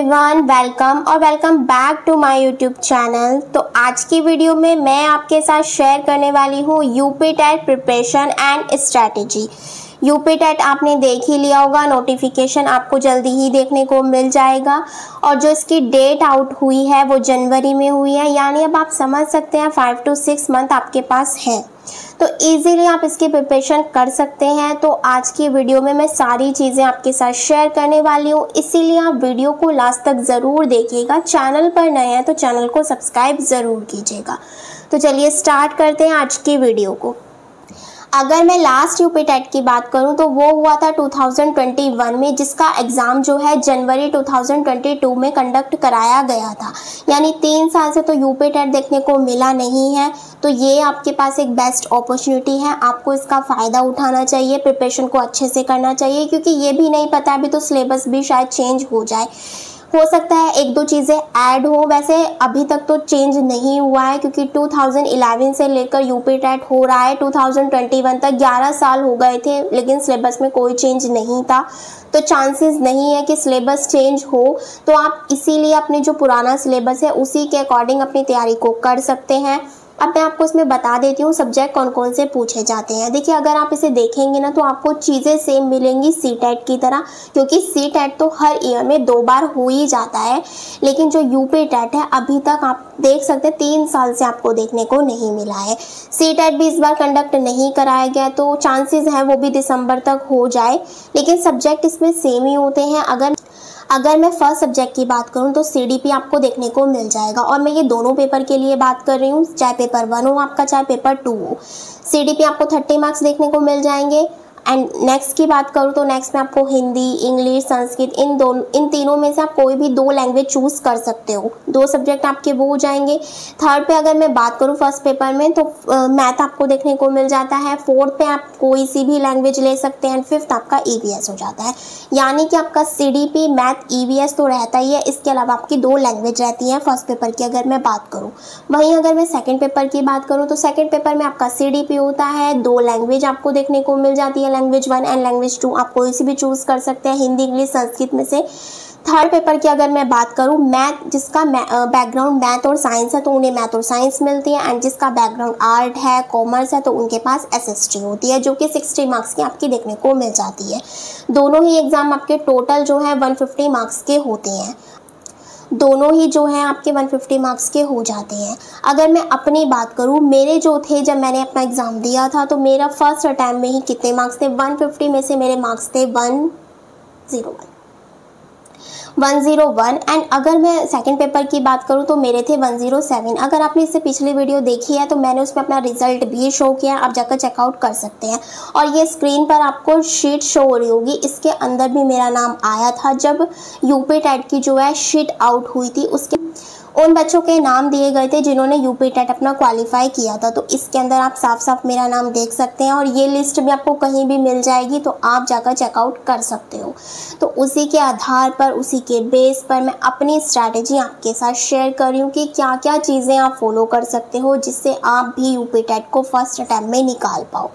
Everyone, welcome back to my YouTube channel. तो आज की वीडियो में मैं आपके साथ शेयर करने वाली हूँ UP TET preparation and strategy. UP TET आपने देख ही लिया होगा, नोटिफिकेशन आपको जल्दी ही देखने को मिल जाएगा और जो इसकी डेट आउट हुई है वो जनवरी में हुई है, यानी अब आप समझ सकते हैं 5 to 6 मंथ आपके पास है, तो इजीली आप इसकी प्रिपरेशन कर सकते हैं। तो आज की वीडियो में मैं सारी चीज़ें आपके साथ शेयर करने वाली हूँ, इसीलिए आप वीडियो को लास्ट तक ज़रूर देखिएगा। चैनल पर नए हैं तो चैनल को सब्सक्राइब ज़रूर कीजिएगा। तो चलिए स्टार्ट करते हैं आज की वीडियो को। अगर मैं लास्ट यूपी टेट की बात करूं तो वो हुआ था 2021 में, जिसका एग्ज़ाम जो है जनवरी 2022 में कंडक्ट कराया गया था, यानी 3 साल से तो यूपी टेट देखने को मिला नहीं है। तो ये आपके पास एक बेस्ट अपॉर्चुनिटी है, आपको इसका फ़ायदा उठाना चाहिए, प्रिपरेशन को अच्छे से करना चाहिए, क्योंकि ये भी नहीं पता अभी तो सिलेबस भी शायद चेंज हो जाए, हो सकता है 1-2 चीज़ें ऐड हो। वैसे अभी तक तो चेंज नहीं हुआ है, क्योंकि 2011 से लेकर यूपी टेट हो रहा है 2021 तक, 11 साल हो गए थे, लेकिन सिलेबस में कोई चेंज नहीं था। तो चांसेस नहीं है कि सिलेबस चेंज हो, तो आप इसीलिए अपने जो पुराना सिलेबस है उसी के अकॉर्डिंग अपनी तैयारी को कर सकते हैं। अब मैं आपको इसमें बता देती हूँ सब्जेक्ट कौन कौन से पूछे जाते हैं। देखिए, अगर आप इसे देखेंगे ना तो आपको चीज़ें सेम मिलेंगी सी टेट की तरह, क्योंकि सी टेट तो हर ईयर में 2 बार हो ही जाता है, लेकिन जो यूपी टेट है अभी तक आप देख सकते हैं 3 साल से आपको देखने को नहीं मिला है। सी टेट भी इस बार कंडक्ट नहीं कराया गया, तो चांसेस हैं वो भी दिसंबर तक हो जाए, लेकिन सब्जेक्ट इसमें सेम ही होते हैं। अगर मैं फर्स्ट सब्जेक्ट की बात करूं तो सीडीपी आपको देखने को मिल जाएगा, और मैं ये दोनों पेपर के लिए बात कर रही हूँ, चाहे पेपर 1 हो आपका, चाहे पेपर 2 हो। सीडीपी आपको 30 मार्क्स देखने को मिल जाएंगे। एंड नेक्स्ट की बात करूँ तो नेक्स्ट में आपको हिंदी, इंग्लिश, संस्कृत, इन तीनों में से आप कोई भी 2 लैंग्वेज चूज़ कर सकते हो। 2 सब्जेक्ट आपके वो हो जाएंगे। थर्ड पे अगर मैं बात करूँ फर्स्ट पेपर में तो मैथ आपको देखने को मिल जाता है। फोर्थ पे आप कोई सी भी लैंग्वेज ले सकते हैं। एंड फिफ्थ आपका ईवीएस हो जाता है, यानी कि आपका सीडीपी, मैथ, ईवीएस तो रहता ही है, इसके अलावा आपकी 2 लैंग्वेज रहती हैं फर्स्ट पेपर की अगर मैं बात करूँ। वहीं अगर मैं सेकेंड पेपर की बात करूँ तो सेकेंड पेपर में आपका सीडीपी होता है, 2 लैंग्वेज आपको देखने को मिल जाती है, लैंग्वेज 1 एंड लैंग्वेज 2 आप कोई सी भी चूज़ कर सकते हैं, हिंदी, इंग्लिश, संस्कृत में से। थर्ड पेपर की अगर मैं बात करूं, मैथ, जिसका बैकग्राउंड मैथ और साइंस है तो उन्हें मैथ और साइंस मिलती है, एंड जिसका बैकग्राउंड आर्ट है, कॉमर्स है, तो उनके पास एसएसटी होती है, जो कि 60 मार्क्स की आपकी देखने को मिल जाती है। दोनों ही एग्ज़ाम आपके टोटल जो है 150 मार्क्स के होते हैं, दोनों ही जो है आपके 150 मार्क्स के हो जाते हैं। अगर मैं अपनी बात करूं, मेरे जो थे जब मैंने अपना एग्ज़ाम दिया था तो मेरा फर्स्ट अटैम्प्ट में ही कितने मार्क्स थे, 150 में से मेरे मार्क्स थे 101। एंड अगर मैं सेकंड पेपर की बात करूं तो मेरे थे 107। अगर आपने इससे पिछली वीडियो देखी है तो मैंने उसमें अपना रिजल्ट भी शो किया, आप जाकर चेकआउट कर सकते हैं। और ये स्क्रीन पर आपको शीट शो हो रही होगी, इसके अंदर भी मेरा नाम आया था जब यूपी टेट की जो है शीट आउट हुई थी, उसके उन बच्चों के नाम दिए गए थे जिन्होंने यूपी टेट अपना क्वालिफाई किया था। तो इसके अंदर आप साफ साफ मेरा नाम देख सकते हैं, और ये लिस्ट भी आपको कहीं भी मिल जाएगी, तो आप जाकर चेकआउट कर सकते हो। तो उसी के आधार पर, उसी के बेस पर मैं अपनी स्ट्रैटेजी आपके साथ शेयर कर रही हूँ कि क्या क्या चीज़ें आप फॉलो कर सकते हो जिससे आप भी यूपी टेट को फर्स्ट अटैम्प्ट में निकाल पाओ।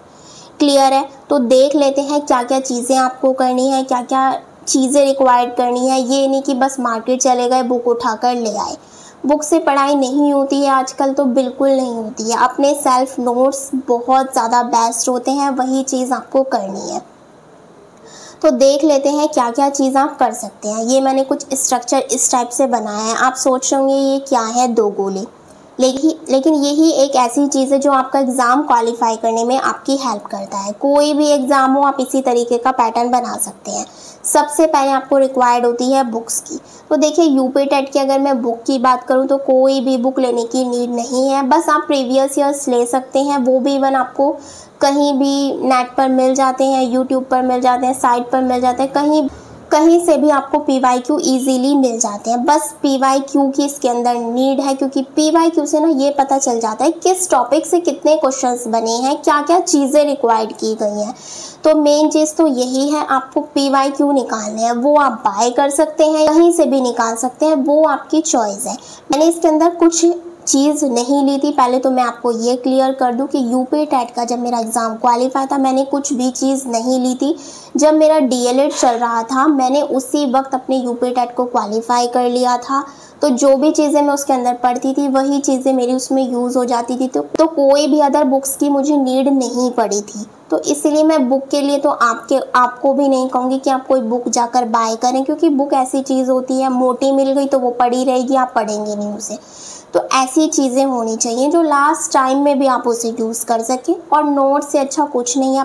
क्लियर है? तो देख लेते हैं क्या क्या चीज़ें आपको करनी है, क्या क्या चीज़ें रिक्वायर्ड करनी है। ये नहीं कि बस मार्केट चले गए, बुक उठाकर ले आए। बुक से पढ़ाई नहीं होती है आजकल, तो बिल्कुल नहीं होती है। अपने सेल्फ नोट्स बहुत ज़्यादा बेस्ट होते हैं, वही चीज़ आपको करनी है। तो देख लेते हैं क्या क्या चीज़ आप कर सकते हैं। ये मैंने कुछ स्ट्रक्चर इस टाइप से बनाया है। आप सोच रहे होंगे ये क्या है, 2 गोले, लेकिन यही एक ऐसी चीज़ है जो आपका एग्ज़ाम क्वालिफाई करने में आपकी हेल्प करता है। कोई भी एग्ज़ाम हो आप इसी तरीके का पैटर्न बना सकते हैं। सबसे पहले आपको रिक्वायर्ड होती है बुक्स की। तो देखिए, यूपी टेट की अगर मैं बुक की बात करूं तो कोई भी बुक लेने की नीड नहीं है, बस आप प्रीवियस ईयर्स ले सकते हैं। वो भी इवन आपको कहीं भी नेट पर मिल जाते हैं, यूट्यूब पर मिल जाते हैं, साइट पर मिल जाते हैं, कहीं से भी आपको PYQ ईजीली मिल जाते हैं। बस PYQ की इसके अंदर नीड है, क्योंकि PYQ से ना ये पता चल जाता है किस टॉपिक से कितने क्वेश्चंस बने हैं, क्या क्या चीज़ें रिक्वायर्ड की गई हैं। तो मेन चीज़ तो यही है, आपको PYQ निकालने हैं। वो आप बाय कर सकते हैं, कहीं से भी निकाल सकते हैं, वो आपकी चॉइस है। मैंने इसके अंदर कुछ चीज़ नहीं ली थी। पहले तो मैं आपको ये क्लियर कर दूं कि यूपी टेट का जब मेरा एग्ज़ाम क्वालिफाई था मैंने कुछ भी चीज़ नहीं ली थी। जब मेरा डीएलएड चल रहा था मैंने उसी वक्त अपने यूपी टेट को क्वालिफाई कर लिया था। तो जो भी चीज़ें मैं उसके अंदर पढ़ती थी वही चीज़ें मेरी उसमें यूज़ हो जाती थी। तो कोई भी अदर बुक्स की मुझे नीड नहीं पड़ी थी। तो इसलिए मैं बुक के लिए तो आपको भी नहीं कहूँगी कि आप कोई बुक जाकर बाय करें, क्योंकि बुक ऐसी चीज़ होती है मोटी मिल गई तो वो पड़ी रहेगी, आप पढ़ेंगे नहीं उसे। तो ऐसी चीज़ें होनी चाहिए जो लास्ट टाइम में भी आप उसे यूज़ कर सकें। और नोट्स से अच्छा कुछ नहीं है।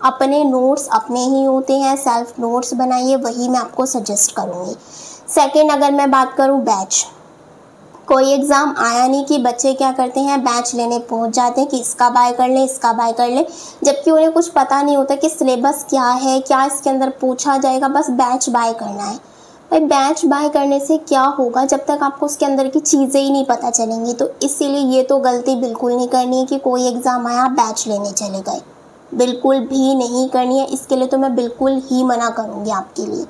अपने नोट्स अपने ही होते हैं, सेल्फ नोट्स बनाइए, वही मैं आपको सजेस्ट करूँगी। सेकेंड, अगर मैं बात करूँ बैच, कोई एग्ज़ाम आया नहीं कि बच्चे क्या करते हैं बैच लेने पहुंच जाते हैं कि इसका बाय कर लें, इसका बाय कर लें, जबकि उन्हें कुछ पता नहीं होता कि सिलेबस क्या है, क्या इसके अंदर पूछा जाएगा, बस बैच बाय करना है। भाई बैच बाय करने से क्या होगा जब तक आपको उसके अंदर की चीज़ें ही नहीं पता चलेंगी। तो इसीलिए ये तो गलती बिल्कुल नहीं करनी है कि कोई एग्ज़ाम आया बैच लेने चले गए, बिल्कुल भी नहीं करनी है। इसके लिए तो मैं बिल्कुल ही मना करूँगी आपके लिए।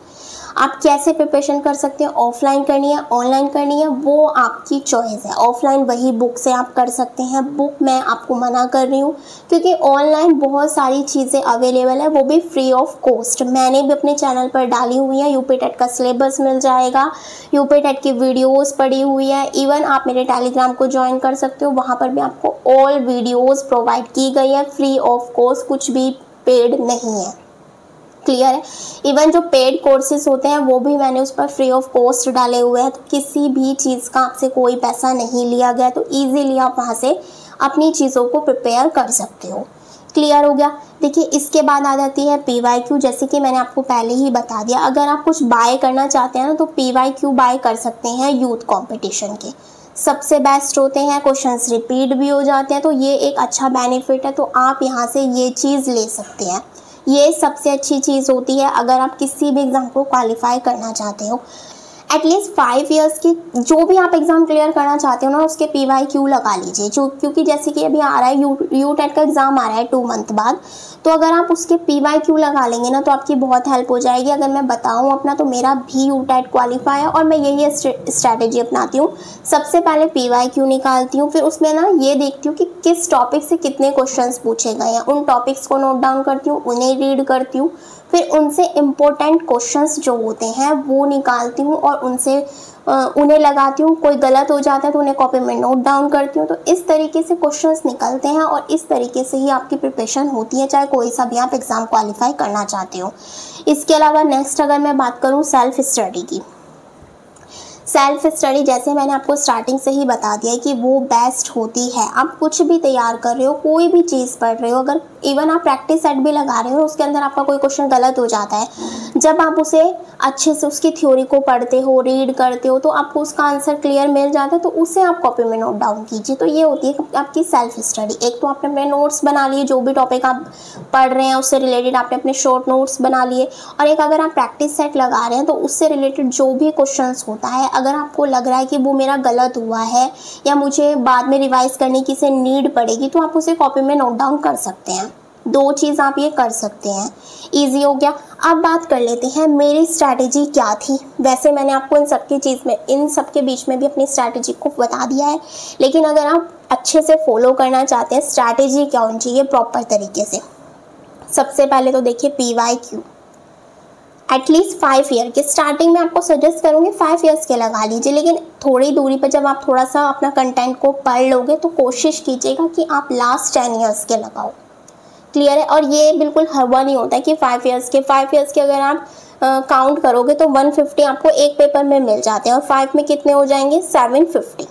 आप कैसे प्रिपरेशन कर सकते हैं, ऑफलाइन करनी है ऑनलाइन करनी है वो आपकी चॉइस है। ऑफलाइन वही बुक से आप कर सकते हैं, बुक मैं आपको मना कर रही हूँ क्योंकि ऑनलाइन बहुत सारी चीज़ें अवेलेबल है, वो भी फ्री ऑफ कॉस्ट। मैंने भी अपने चैनल पर डाली हुई है, यूपी टेट का सिलेबस मिल जाएगा, यूपी टेट की वीडियोज़ पड़ी हुई है। इवन आप मेरे टेलीग्राम को ज्वाइन कर सकते हो, वहाँ पर भी आपको ऑल वीडियोज़ प्रोवाइड की गई है फ्री ऑफ कॉस्ट, कुछ भी पेड नहीं है। क्लियर है। इवन जो पेड कोर्सेज होते हैं वो भी मैंने उस पर फ्री ऑफ कॉस्ट डाले हुए हैं। तो किसी भी चीज़ का आपसे कोई पैसा नहीं लिया गया, तो इजीली आप वहाँ से अपनी चीज़ों को प्रिपेयर कर सकते हो। क्लियर हो गया। देखिए इसके बाद आ जाती है PYQ। जैसे कि मैंने आपको पहले ही बता दिया, अगर आप कुछ बाय करना चाहते हैं ना तो PYQ बाय कर सकते हैं यूथ कॉम्पिटिशन के, सबसे बेस्ट होते हैं, क्वेश्चंस रिपीट भी हो जाते हैं, तो ये एक अच्छा बेनिफिट है। तो आप यहाँ से ये चीज़ ले सकते हैं, ये सबसे अच्छी चीज़ होती है अगर आप किसी भी एग्ज़ाम को क्वालिफाई करना चाहते हो। एटलीस्ट 5 ईयर्स की जो भी आप एग्ज़ाम क्लियर करना चाहते हो ना उसके PYQ लगा लीजिए, जो क्योंकि जैसे कि अभी आ रहा है यू टेट का एग्ज़ाम आ रहा है 2 मंथ बाद, तो अगर आप उसके PYQ लगा लेंगे ना तो आपकी बहुत हेल्प हो जाएगी। अगर मैं बताऊं अपना, तो मेरा भी यू टेट क्वालिफाई है और मैं यही स्ट्रैटेजी अपनाती हूँ। सबसे पहले PYQ निकालती हूँ, फिर उसमें ना ये देखती हूँ कि किस टॉपिक से कितने क्वेश्चंस पूछे गए हैं, उन टॉपिक्स को नोट डाउन करती हूँ, उन्हें रीड करती हूँ, फिर उनसे इम्पोर्टेंट क्वेश्चंस जो होते हैं वो निकालती हूँ और उन्हें लगाती हूँ। कोई गलत हो जाता है तो उन्हें कॉपी में नोट डाउन करती हूँ। तो इस तरीके से क्वेश्चंस निकलते हैं और इस तरीके से ही आपकी प्रिपरेशन होती है, चाहे कोई सा भी आप एग्ज़ाम क्वालिफाई करना चाहते हो। इसके अलावा नेक्स्ट अगर मैं बात करूँ सेल्फ स्टडी की, सेल्फ स्टडी जैसे मैंने आपको स्टार्टिंग से ही बता दिया है कि वो बेस्ट होती है। आप कुछ भी तैयार कर रहे हो, कोई भी चीज़ पढ़ रहे हो, अगर इवन आप प्रैक्टिस सेट भी लगा रहे हो उसके अंदर आपका कोई क्वेश्चन गलत हो जाता है, जब आप उसे अच्छे से उसकी थ्योरी को पढ़ते हो, रीड करते हो, तो आपको उसका आंसर क्लियर मिल जाता है, तो उसे आप कॉपी में नोट डाउन कीजिए। तो ये होती है आपकी सेल्फ स्टडी। एक तो आपने अपने नोट्स बना लिए, जो भी टॉपिक आप पढ़ रहे हैं उससे रिलेटेड आपने अपने शॉर्ट नोट्स बना लिए, और एक अगर आप प्रैक्टिस सेट लगा रहे हैं तो उससे रिलेटेड जो भी क्वेश्चंस होता है, अगर आपको लग रहा है कि वो मेरा गलत हुआ है या मुझे बाद में रिवाइज करने की से नीड पड़ेगी, तो आप उसे कॉपी में नोट डाउन कर सकते हैं। 2 चीज़ आप ये कर सकते हैं, इजी हो गया। अब बात कर लेते हैं मेरी स्ट्रैटेजी क्या थी। वैसे मैंने आपको इन सब के बीच में भी अपनी स्ट्रैटेजी को बता दिया है, लेकिन अगर आप अच्छे से फॉलो करना चाहते हैं स्ट्रैटेजी क्या होनी चाहिए प्रॉपर तरीके से, सबसे पहले तो देखिए PYQ एटलीस्ट 5 ईयर के, स्टार्टिंग में आपको सजेस्ट करूँगी 5 ईयर्स के लगा लीजिए, लेकिन थोड़ी दूरी पर जब आप थोड़ा सा अपना कंटेंट को पढ़ लोगे तो कोशिश कीजिएगा कि आप लास्ट 10 ईयर्स के लगाओ। क्लियर है। और ये बिल्कुल हवा नहीं होता है कि 5 ईयर्स के अगर आप काउंट करोगे तो 150 आपको एक पेपर में मिल जाते हैं, और 5 में कितने हो जाएंगे 750।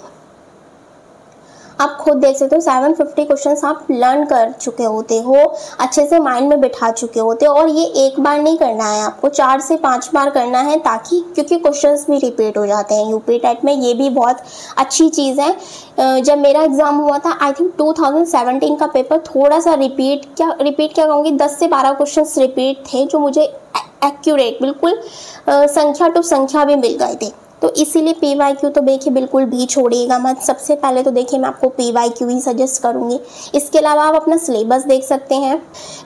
आप खुद देख सकते हो 750 क्वेश्चंस आप लर्न कर चुके होते हो, अच्छे से माइंड में बिठा चुके होते हो। और ये एक बार नहीं करना है, आपको 4 से 5 बार करना है, ताकि क्योंकि क्वेश्चंस भी रिपीट हो जाते हैं यूपी टेट में, ये भी बहुत अच्छी चीज़ है। जब मेरा एग्ज़ाम हुआ था आई थिंक 2017 का पेपर, थोड़ा सा रिपीट क्या कहूँगी 10 से 12 क्वेश्चंस रिपीट थे, जो मुझे एक्यूरेट बिल्कुल संख्या टू संख्या भी मिल गए थे। तो इसीलिए PYQ तो देखिए बिल्कुल भी छोड़िएगा मत। सबसे पहले तो देखिए मैं आपको PYQ ही सजेस्ट करूँगी। इसके अलावा आप अपना सिलेबस देख सकते हैं।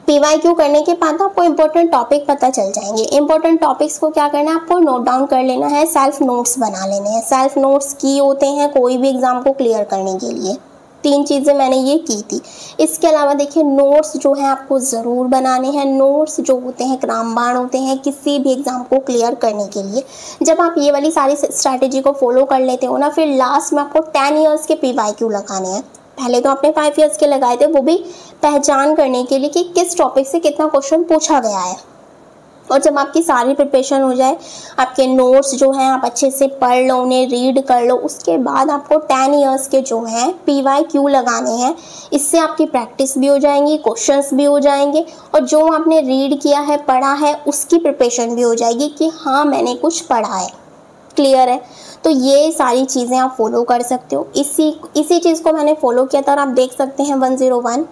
PYQ करने के बाद आपको इंपॉर्टेंट टॉपिक पता चल जाएंगे। इंपॉर्टेंट टॉपिक्स को क्या करना है, आपको नोट डाउन कर लेना है, सेल्फ नोट्स बना लेने हैं। सेल्फ नोट्स की होते हैं कोई भी एग्जाम को क्लियर करने के लिए। 3 चीज़ें मैंने ये की थी। इसके अलावा देखिए नोट्स जो है आपको ज़रूर बनाने हैं। नोट्स जो होते हैं रामबाण होते हैं किसी भी एग्ज़ाम को क्लियर करने के लिए। जब आप ये वाली सारी स्ट्रैटेजी को फॉलो कर लेते हो ना, फिर लास्ट में आपको 10 ईयर्स के PYQ लगाने हैं। पहले तो आपने 5 ईयर्स के लगाए थे, वो भी पहचान करने के लिए कि किस टॉपिक से कितना क्वेश्चन पूछा गया है। और जब आपकी सारी प्रिपरेशन हो जाए, आपके नोट्स जो हैं आप अच्छे से पढ़ लो, उन्हें रीड कर लो, उसके बाद आपको 10 ईयर्स के जो हैं PYQ लगाने हैं। इससे आपकी प्रैक्टिस भी हो जाएंगी, क्वेश्चंस भी हो जाएंगे, और जो आपने रीड किया है, पढ़ा है, उसकी प्रिपरेशन भी हो जाएगी कि हाँ मैंने कुछ पढ़ा है। क्लियर है? तो ये सारी चीज़ें आप फॉलो कर सकते हो। इसी चीज़ को मैंने फॉलो किया था और आप देख सकते हैं 101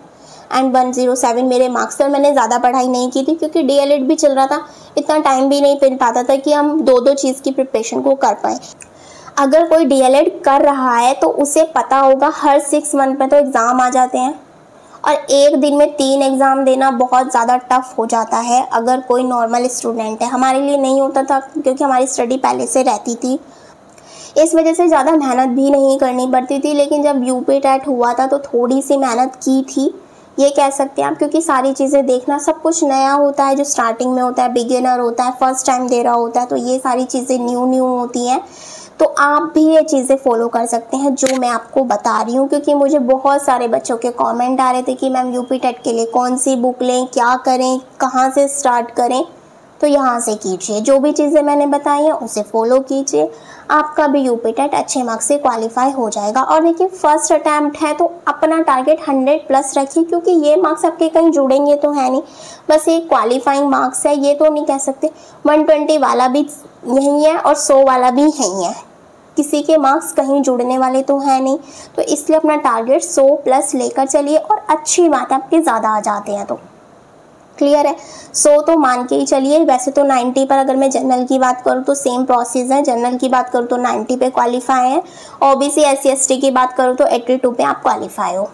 एंड 107 मेरे मार्क्स थे। मैंने ज़्यादा पढ़ाई नहीं की थी क्योंकि DLED भी चल रहा था, इतना टाइम भी नहीं मिल पाता था कि हम दो चीज़ की प्रिपरेशन को कर पाएँ। अगर कोई DLED कर रहा है तो उसे पता होगा हर 6 मंथ में तो एग्ज़ाम आ जाते हैं, और एक दिन में 3 एग्ज़ाम देना बहुत ज़्यादा टफ हो जाता है अगर कोई नॉर्मल स्टूडेंट है। हमारे लिए नहीं होता था क्योंकि हमारी स्टडी पहले से रहती थी, इस वजह से ज़्यादा मेहनत भी नहीं करनी पड़ती थी। लेकिन जब UP टेट हुआ था तो थोड़ी सी मेहनत की थी, ये कह सकते हैं आप, क्योंकि सारी चीज़ें देखना, सब कुछ नया होता है। जो स्टार्टिंग में होता है, बिगिनर होता है, फर्स्ट टाइम दे रहा होता है, तो ये सारी चीज़ें न्यू होती हैं। तो आप भी ये चीज़ें फॉलो कर सकते हैं जो मैं आपको बता रही हूँ, क्योंकि मुझे बहुत सारे बच्चों के कमेंट आ रहे थे कि मैम UP टेट के लिए कौन सी बुक लें, क्या करें, कहाँ से स्टार्ट करें। तो यहाँ से कीजिए, जो भी चीज़ें मैंने बताई हैं उसे फॉलो कीजिए, आपका भी UP टेट अच्छे मार्क्स से क्वालिफाई हो जाएगा। और देखिए फर्स्ट अटैम्प्ट है तो अपना टारगेट 100+ रखिए, क्योंकि ये मार्क्स आपके कहीं जुड़ेंगे तो है नहीं, बस ये क्वालिफाइंग मार्क्स है। ये तो नहीं कह सकते 120 वाला भी यही है और 100 वाला भी यही है, किसी के मार्क्स कहीं जुड़ने वाले तो है नहीं। तो इसलिए अपना टारगेट 100+ लेकर चलिए, और अच्छी बात है आपके ज़्यादा आ जाते हैं तो। क्लियर है? 100 तो मान के ही चलिए। वैसे तो 90 पर, अगर मैं जनरल की बात करूँ तो सेम प्रोसेस है। जनरल की बात करूँ तो 90 पे क्वालिफाई है, OBC SC ST की बात करूँ तो 82 पे आप क्वालिफाई हो।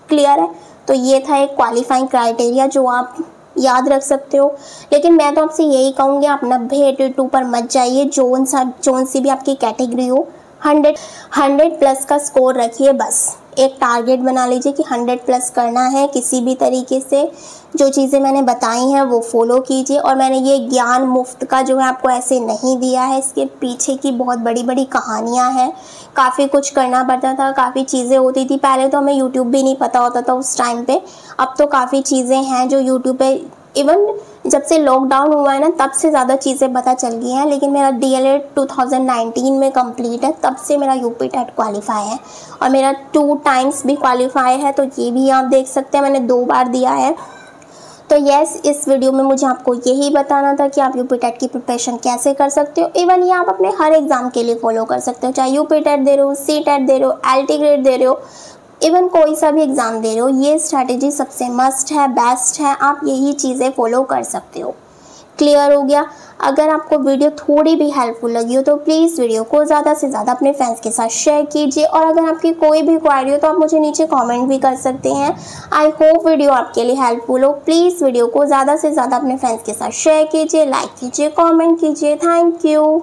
क्लियर है? तो ये था एक क्वालिफाइंग क्राइटेरिया जो आप याद रख सकते हो। लेकिन मैं तो आपसे यही कहूँगी, आप 90-82 पर मत जाइए। जोन सी भी आपकी कैटेगरी हो, 100+ का स्कोर रखिए। बस एक टारगेट बना लीजिए कि 100+ करना है किसी भी तरीके से। जो चीज़ें मैंने बताई हैं वो फॉलो कीजिए। और मैंने ये ज्ञान मुफ्त का जो है आपको ऐसे नहीं दिया है, इसके पीछे की बहुत बड़ी बड़ी कहानियाँ हैं। काफ़ी कुछ करना पड़ता था, काफ़ी चीज़ें होती थी। पहले तो हमें YouTube भी नहीं पता होता था उस टाइम पे। अब तो काफ़ी चीज़ें हैं जो YouTube पे, इवन जब से लॉकडाउन हुआ है ना, तब से ज़्यादा चीज़ें पता चल गई हैं। लेकिन मेरा DLED 2019 में कंप्लीट है, तब से मेरा UP टेट क्वालिफाई है, और मेरा 2 टाइम्स भी क्वालिफाई है। तो ये भी आप देख सकते हैं, मैंने 2 बार दिया है। तो यस, इस वीडियो में मुझे आपको यही बताना था कि आप UP टेट की प्रिपरेशन कैसे कर सकते हो। इवन ये आप अपने हर एग्ज़ाम के लिए फॉलो कर सकते हो, चाहे UP टेट दे रहे हो, C टेट दे रहे हो, LT ग्रेड दे रहे हो, इवन कोई सा भी एग्ज़ाम दे रहे हो। ये स्ट्रैटेजी सबसे मस्ट है, बेस्ट है, आप यही चीज़ें फॉलो कर सकते हो। क्लियर हो गया? अगर आपको वीडियो थोड़ी भी हेल्पफुल लगी हो तो प्लीज़ वीडियो को ज़्यादा से ज़्यादा अपने फ्रेंड्स के साथ शेयर कीजिए। और अगर आपकी कोई भी क्वारी हो तो आप मुझे नीचे कमेंट भी कर सकते हैं। आई होप वीडियो आपके लिए हेल्पफुल हो। प्लीज़ वीडियो को ज़्यादा से ज़्यादा अपने फ्रेंड्स के साथ शेयर कीजिए, लाइक कीजिए, कॉमेंट कीजिए। Thank you.